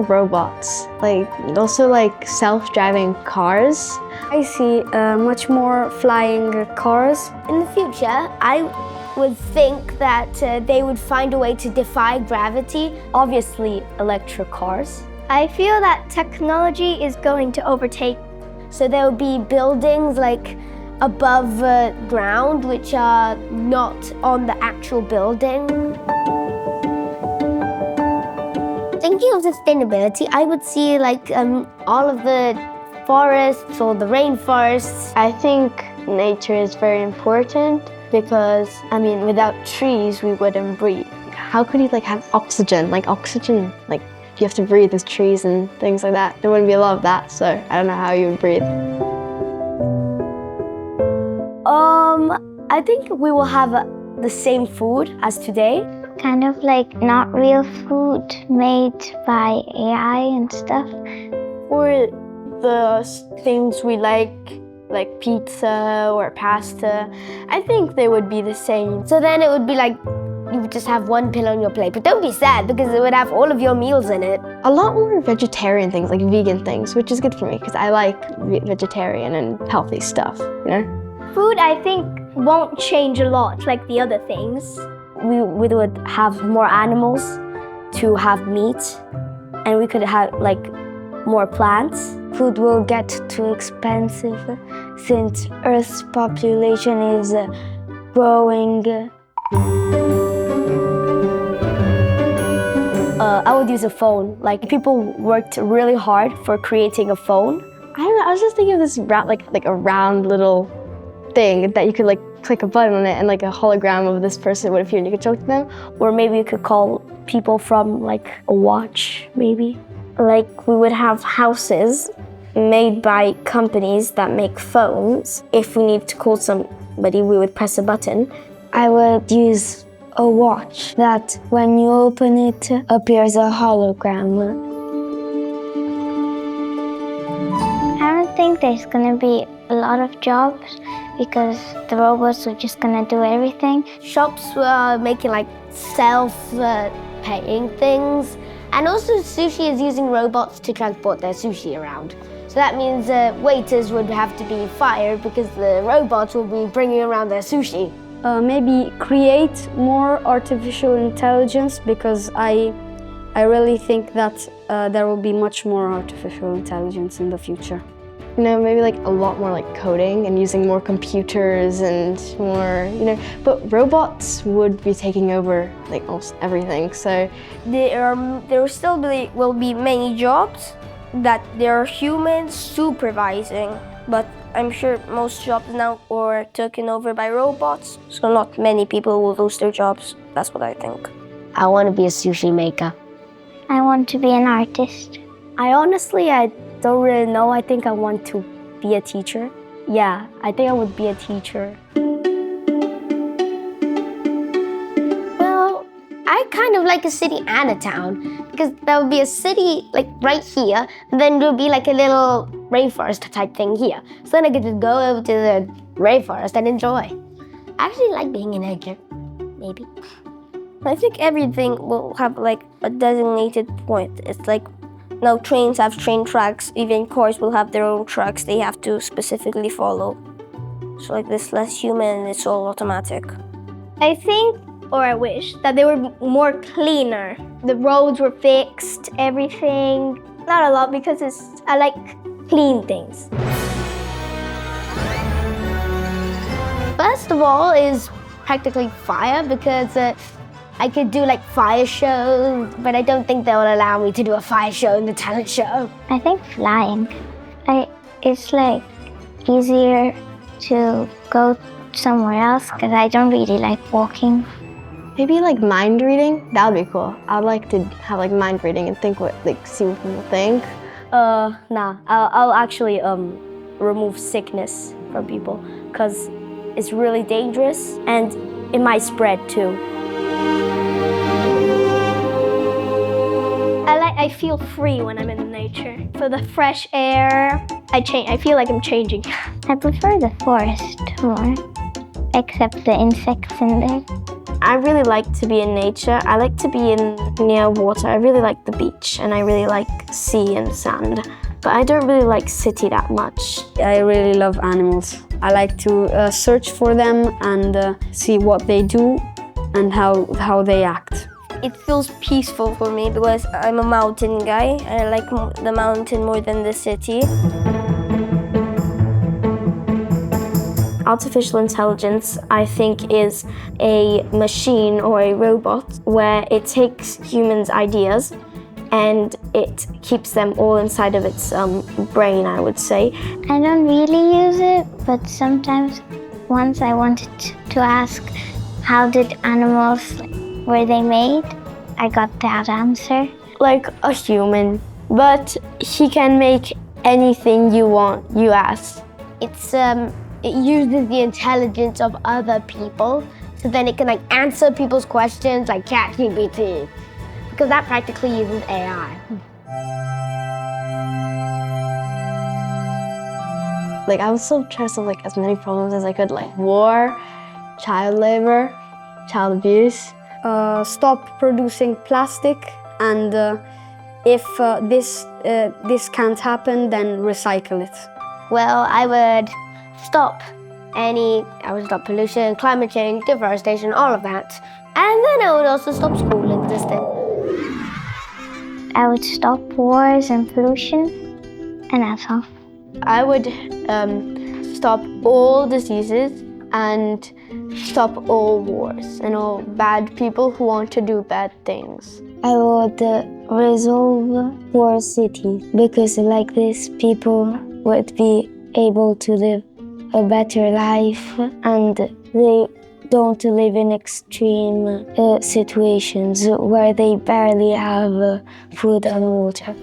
robots, like also like self-driving cars. I see much more flying cars. In the future, I would think that they would find a way to defy gravity. Obviously, electric cars. I feel that technology is going to overtake. So there will be buildings like above ground, which are not on the actual building. Thinking of sustainability, I would see like all of the forests or the rainforests. I think nature is very important because, I mean, without trees, we wouldn't breathe. How could you like have oxygen? Like oxygen, like you have to breathe with trees and things like that. There wouldn't be a lot of that, so I don't know how you would breathe. I think we will have the same food as today. Kind of like not real food made by AI and stuff. Or the things we like pizza or pasta, I think they would be the same. So then it would be like you would just have one pill on your plate. But don't be sad because it would have all of your meals in it. A lot more vegetarian things, like vegan things, which is good for me because I like vegetarian and healthy stuff, you know? Food, I think, won't change a lot like the other things. We would have more animals to have meat, and we could have like more plants. Food will get too expensive since Earth's population is growing. I would use a phone. Like people worked really hard for creating a phone. I don't know, I was just thinking of this round, like a round little thing that you could like click a button on it and like a hologram of this person would appear and you could talk to them. Or maybe you could call people from like a watch, maybe. Like we would have houses made by companies that make phones. If we need to call somebody, we would press a button. I would use a watch that when you open it appears a hologram. I don't think there's gonna be a lot of jobs because the robots are just gonna do everything. Shops were making like self-paying things. And also sushi is using robots to transport their sushi around. So that means waiters would have to be fired because the robots will be bringing around their sushi. Maybe create more artificial intelligence because I really think that there will be much more artificial intelligence in the future. You know, maybe like a lot more like coding and using more computers and more, you know, but robots would be taking over like almost everything, so. There still will be many jobs that there are humans supervising, but I'm sure most jobs now are taken over by robots, so not many people will lose their jobs. That's what I think. I want to be a sushi maker. I want to be an artist. I don't really know. I think I want to be a teacher. Yeah, I think I would be a teacher. Well, I kind of like a city and a town because there would be a city like right here, and then there would be like a little rainforest type thing here. So then I could just go over to the rainforest and enjoy. I actually like being in nature, maybe. I think everything will have like a designated point. It's like now trains have train tracks, even cars will have their own tracks they have to specifically follow. So like this less human, it's all automatic. I think, or I wish, that they were more cleaner. The roads were fixed, everything. Not a lot because I like clean things. First of all is practically fire because I could do like fire shows, but I don't think they'll allow me to do a fire show in the talent show. I think flying. It's like easier to go somewhere else because I don't really like walking. Maybe like mind reading, that would be cool. I'd like to have like mind reading and think see what people think. Nah, I'll actually remove sickness from people because it's really dangerous and it might spread too. I feel free when I'm in nature. For the fresh air, I feel like I'm changing. I prefer the forest more, except the insects in there. I really like to be in nature. I like to be near water. I really like the beach and I really like sea and sand. But I don't really like city that much. I really love animals. I like to search for them and see what they do and how they act. It feels peaceful for me because I'm a mountain guy. I like the mountain more than the city. Artificial intelligence, I think, is a machine or a robot where it takes humans' ideas and it keeps them all inside of its brain, I would say. I don't really use it, but sometimes once I wanted to ask how did animals, were they made? I got that answer. Like a human, but he can make anything you want, you ask. It uses the intelligence of other people, so then it can like answer people's questions like ChatGPT, because that practically uses AI. Like I was so trying to solve like as many problems as I could, like war, child labor, child abuse. Stop producing plastic, and if this can't happen, then recycle it. Well, I would stop pollution, climate change, deforestation, all of that. And then I would also stop school existing. I would stop wars and pollution, and that's all. I would stop all diseases and stop all wars and all bad people who want to do bad things. I would resolve poor cities because like this people would be able to live a better life and they don't live in extreme situations where they barely have food and water.